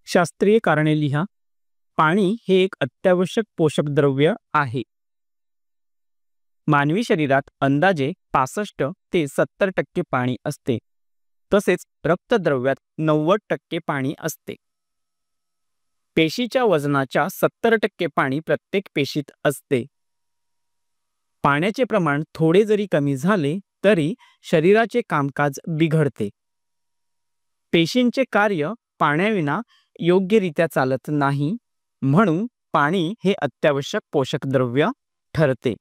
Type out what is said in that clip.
शास्त्रीय कारणे लिहा. पाणी हे एक अत्यावश्यक पोषक द्रव्य आहे. मानवी शरीरात अंदाजे 65 ते 70% पाणी असते. तसेच रक्तद्रव्यात 90% पाणी असते. पेशीच्या वजनाच्या 70% पाणी प्रत्येक पेशीत असते. पाण्याचे प्रमाण थोडे जरी कमी झाले तरी शरीराचे कामकाज बिघडते. पेशींचे कार्य पाण्याविना योग्यरित्या चालत नाही, म्हणून पाणी हे अत्यावश्यक पोषक द्रव्य ठरते.